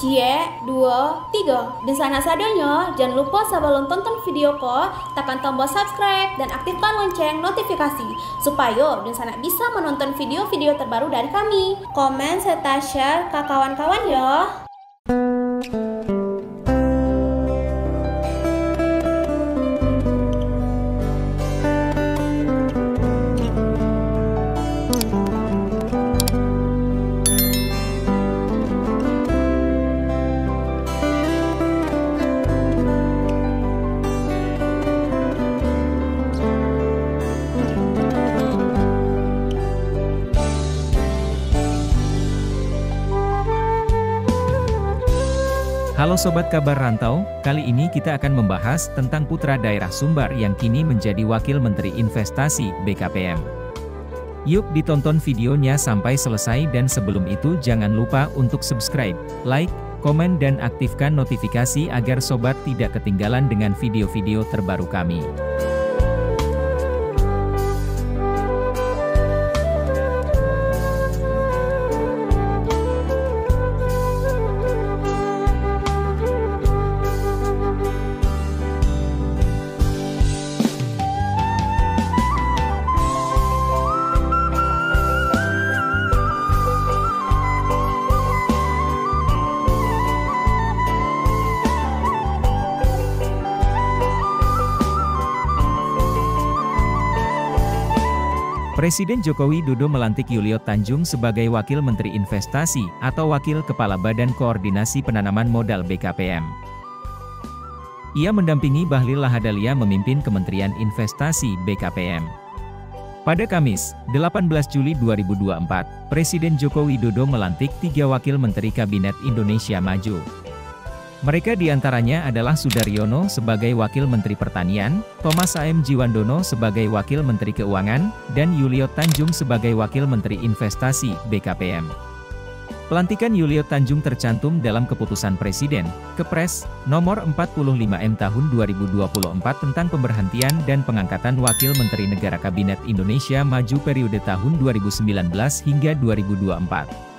Cie, 2, 3. Di sana sadanya, jangan lupa sebelum tonton video ko, tekan tombol subscribe dan aktifkan lonceng notifikasi supaya di sana bisa menonton video-video terbaru dari kami. Komen serta share ke kawan-kawan ya. Halo Sobat Kabar Rantau, kali ini kita akan membahas tentang putra daerah Sumbar yang kini menjadi Wakil Menteri Investasi BKPM. Yuk ditonton videonya sampai selesai dan sebelum itu jangan lupa untuk subscribe, like, komen dan aktifkan notifikasi agar Sobat tidak ketinggalan dengan video-video terbaru kami. Presiden Joko Widodo melantik Yulio Tanjung sebagai Wakil Menteri Investasi atau Wakil Kepala Badan Koordinasi Penanaman Modal BKPM. Ia mendampingi Bahlil Lahadalia memimpin Kementerian Investasi BKPM. Pada Kamis, 18 Juli 2024, Presiden Joko Widodo melantik 3 Wakil Menteri Kabinet Indonesia Maju. Mereka diantaranya adalah Sudaryono sebagai Wakil Menteri Pertanian, Thomas A.M. Jiwandono sebagai Wakil Menteri Keuangan, dan Yulio Tanjung sebagai Wakil Menteri Investasi BKPM. Pelantikan Yulio Tanjung tercantum dalam Keputusan Presiden, Kepres, nomor 45M tahun 2024 tentang pemberhentian dan pengangkatan Wakil Menteri Negara Kabinet Indonesia Maju periode tahun 2019 hingga 2024.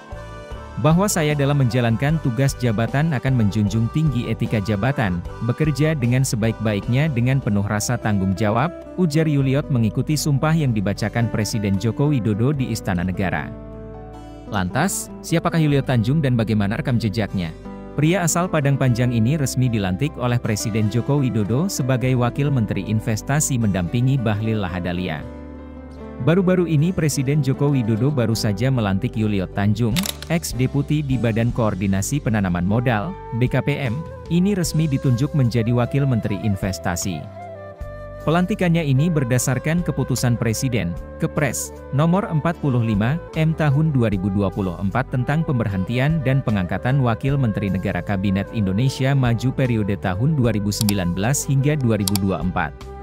Bahwa saya dalam menjalankan tugas jabatan akan menjunjung tinggi etika jabatan, bekerja dengan sebaik-baiknya dengan penuh rasa tanggung jawab, ujar Yuliot mengikuti sumpah yang dibacakan Presiden Joko Widodo di Istana Negara. Lantas, siapakah Yulio Tanjung dan bagaimana rekam jejaknya? Pria asal Padang Panjang ini resmi dilantik oleh Presiden Joko Widodo sebagai Wakil Menteri Investasi mendampingi Bahlil Lahadalia. Baru-baru ini Presiden Joko Widodo baru saja melantik Yulio Tanjung, ex-deputi di Badan Koordinasi Penanaman Modal, BKPM, ini resmi ditunjuk menjadi Wakil Menteri Investasi. Pelantikannya ini berdasarkan Keputusan Presiden, Kepres, nomor 45M tahun 2024 tentang pemberhentian dan pengangkatan Wakil Menteri Negara Kabinet Indonesia Maju periode tahun 2019 hingga 2024.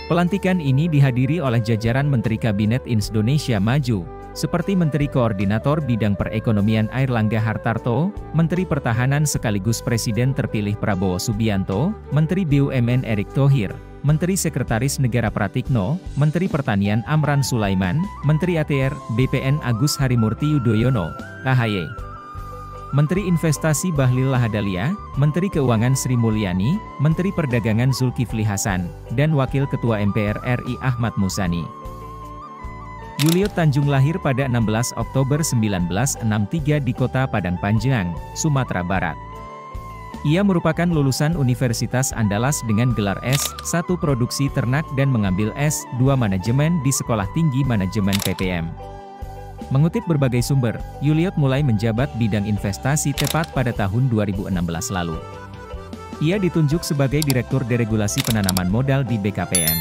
Pelantikan ini dihadiri oleh jajaran Menteri Kabinet Indonesia Maju, seperti Menteri Koordinator Bidang Perekonomian Airlangga Hartarto, Menteri Pertahanan sekaligus Presiden terpilih Prabowo Subianto, Menteri BUMN Erick Thohir, Menteri Sekretaris Negara Pratikno, Menteri Pertanian Amran Sulaiman, Menteri ATR BPN Agus Harimurti Yudhoyono, AHY. Menteri Investasi Bahlil Lahadalia, Menteri Keuangan Sri Mulyani, Menteri Perdagangan Zulkifli Hasan, dan Wakil Ketua MPR RI Ahmad Muzani. Yulio Tanjung lahir pada 16 Oktober 1963 di kota Padang Panjang, Sumatera Barat. Ia merupakan lulusan Universitas Andalas dengan gelar S1 Produksi Ternak dan mengambil S2 Manajemen di Sekolah Tinggi Manajemen PPM. Mengutip berbagai sumber, Yuliot mulai menjabat bidang investasi tepat pada tahun 2016 lalu. Ia ditunjuk sebagai Direktur Deregulasi Penanaman Modal di BKPM.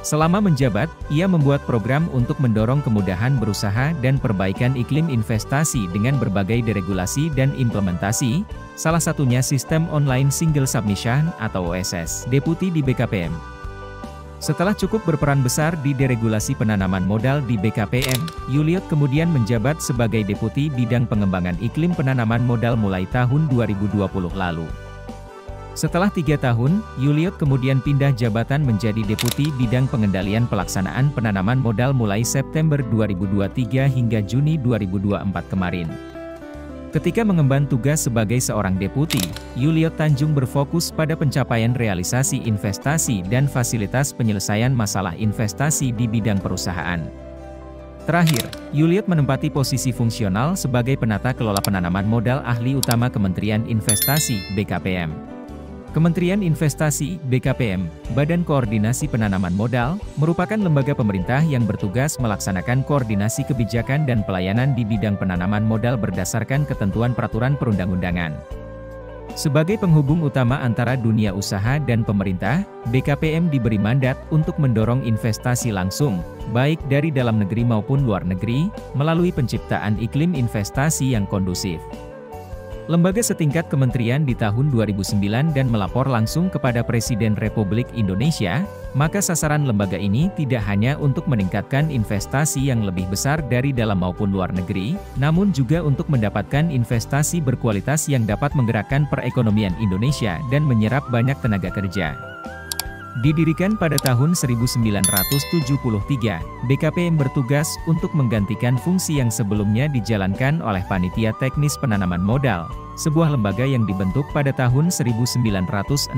Selama menjabat, ia membuat program untuk mendorong kemudahan berusaha dan perbaikan iklim investasi dengan berbagai deregulasi dan implementasi, salah satunya Sistem Online Single Submission atau OSS, Deputi di BKPM. Setelah cukup berperan besar di deregulasi penanaman modal di BKPM, Yuliot kemudian menjabat sebagai Deputi Bidang Pengembangan Iklim Penanaman Modal mulai tahun 2020 lalu. Setelah 3 tahun, Yuliot kemudian pindah jabatan menjadi Deputi Bidang Pengendalian Pelaksanaan Penanaman Modal mulai September 2023 hingga Juni 2024 kemarin. Ketika mengemban tugas sebagai seorang deputi, Yuliot Tanjung berfokus pada pencapaian realisasi investasi dan fasilitas penyelesaian masalah investasi di bidang perusahaan. Terakhir, Yuliot menempati posisi fungsional sebagai penata kelola penanaman modal ahli utama Kementerian Investasi (BKPM). Kementerian Investasi (BKPM), Badan Koordinasi Penanaman Modal, merupakan lembaga pemerintah yang bertugas melaksanakan koordinasi kebijakan dan pelayanan di bidang penanaman modal berdasarkan ketentuan peraturan perundang-undangan. Sebagai penghubung utama antara dunia usaha dan pemerintah, BKPM diberi mandat untuk mendorong investasi langsung, baik dari dalam negeri maupun luar negeri, melalui penciptaan iklim investasi yang kondusif. Lembaga setingkat kementerian di tahun 2009 dan melapor langsung kepada Presiden Republik Indonesia, maka sasaran lembaga ini tidak hanya untuk meningkatkan investasi yang lebih besar dari dalam maupun luar negeri, namun juga untuk mendapatkan investasi berkualitas yang dapat menggerakkan perekonomian Indonesia dan menyerap banyak tenaga kerja. Didirikan pada tahun 1973, BKPM bertugas untuk menggantikan fungsi yang sebelumnya dijalankan oleh Panitia Teknis Penanaman Modal, sebuah lembaga yang dibentuk pada tahun 1968.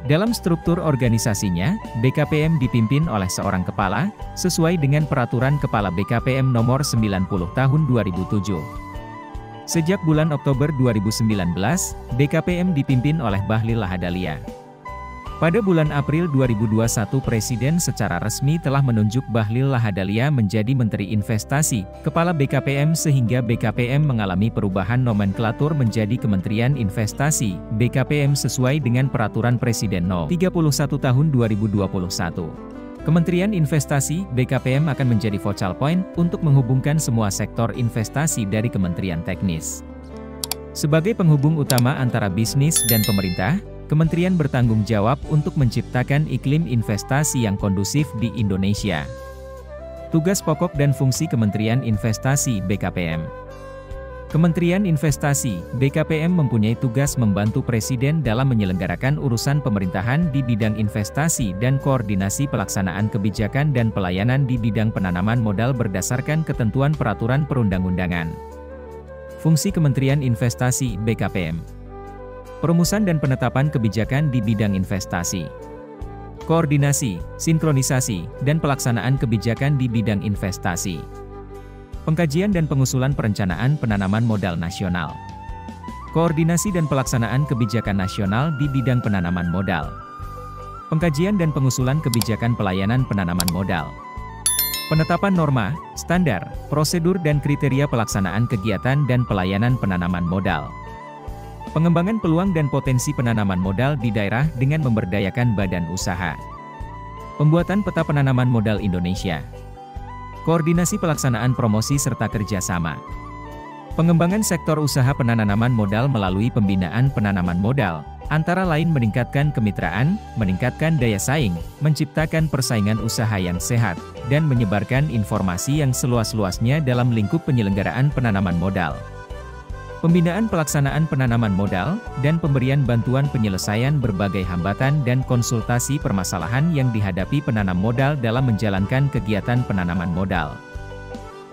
Dalam struktur organisasinya, BKPM dipimpin oleh seorang kepala, sesuai dengan Peraturan Kepala BKPM Nomor 90 Tahun 2007. Sejak bulan Oktober 2019, BKPM dipimpin oleh Bahlil Lahadalia. Pada bulan April 2021 Presiden secara resmi telah menunjuk Bahlil Lahadalia menjadi Menteri Investasi, Kepala BKPM sehingga BKPM mengalami perubahan nomenklatur menjadi Kementerian Investasi, BKPM sesuai dengan Peraturan Presiden No. 31 Tahun 2021. Kementerian Investasi, BKPM akan menjadi focal point untuk menghubungkan semua sektor investasi dari Kementerian Teknis. Sebagai penghubung utama antara bisnis dan pemerintah, Kementerian bertanggung jawab untuk menciptakan iklim investasi yang kondusif di Indonesia. Tugas pokok dan fungsi Kementerian Investasi (BKPM). Kementerian Investasi (BKPM) mempunyai tugas membantu Presiden dalam menyelenggarakan urusan pemerintahan di bidang investasi dan koordinasi pelaksanaan kebijakan dan pelayanan di bidang penanaman modal berdasarkan ketentuan peraturan perundang-undangan. Fungsi Kementerian Investasi (BKPM). Perumusan dan penetapan kebijakan di bidang investasi. Koordinasi, sinkronisasi, dan pelaksanaan kebijakan di bidang investasi. Pengkajian dan pengusulan perencanaan penanaman modal nasional. Koordinasi dan pelaksanaan kebijakan nasional di bidang penanaman modal. Pengkajian dan pengusulan kebijakan pelayanan penanaman modal. Penetapan norma, standar, prosedur dan kriteria pelaksanaan kegiatan dan pelayanan penanaman modal. Pengembangan peluang dan potensi penanaman modal di daerah dengan memberdayakan badan usaha. Pembuatan peta penanaman modal Indonesia. Koordinasi pelaksanaan promosi serta kerjasama. Pengembangan sektor usaha penanaman modal melalui pembinaan penanaman modal, antara lain meningkatkan kemitraan, meningkatkan daya saing, menciptakan persaingan usaha yang sehat, dan menyebarkan informasi yang seluas-luasnya dalam lingkup penyelenggaraan penanaman modal. Pembinaan pelaksanaan penanaman modal, dan pemberian bantuan penyelesaian berbagai hambatan dan konsultasi permasalahan yang dihadapi penanam modal dalam menjalankan kegiatan penanaman modal.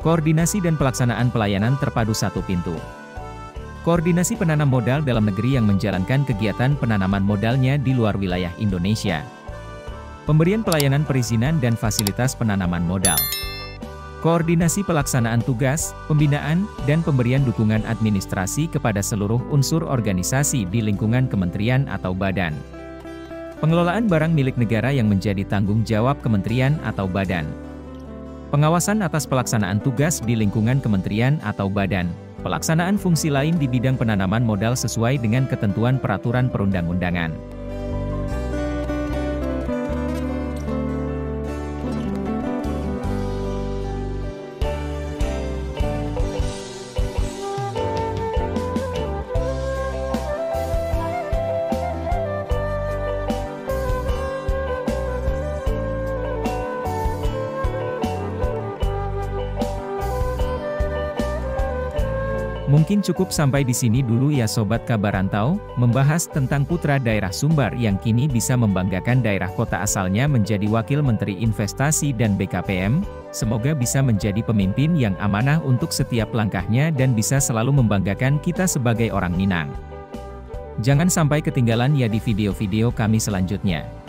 Koordinasi dan pelaksanaan pelayanan terpadu satu pintu. Koordinasi penanam modal dalam negeri yang menjalankan kegiatan penanaman modalnya di luar wilayah Indonesia. Pemberian pelayanan perizinan dan fasilitas penanaman modal. Koordinasi pelaksanaan tugas, pembinaan, dan pemberian dukungan administrasi kepada seluruh unsur organisasi di lingkungan kementerian atau badan. Pengelolaan barang milik negara yang menjadi tanggung jawab kementerian atau badan. Pengawasan atas pelaksanaan tugas di lingkungan kementerian atau badan. Pelaksanaan fungsi lain di bidang penanaman modal sesuai dengan ketentuan peraturan perundang-undangan. Mungkin cukup sampai di sini dulu ya Sobat Kabar Rantau, membahas tentang putra daerah Sumbar yang kini bisa membanggakan daerah kota asalnya menjadi Wakil Menteri Investasi dan BKPM. Semoga bisa menjadi pemimpin yang amanah untuk setiap langkahnya dan bisa selalu membanggakan kita sebagai orang Minang. Jangan sampai ketinggalan ya di video-video kami selanjutnya.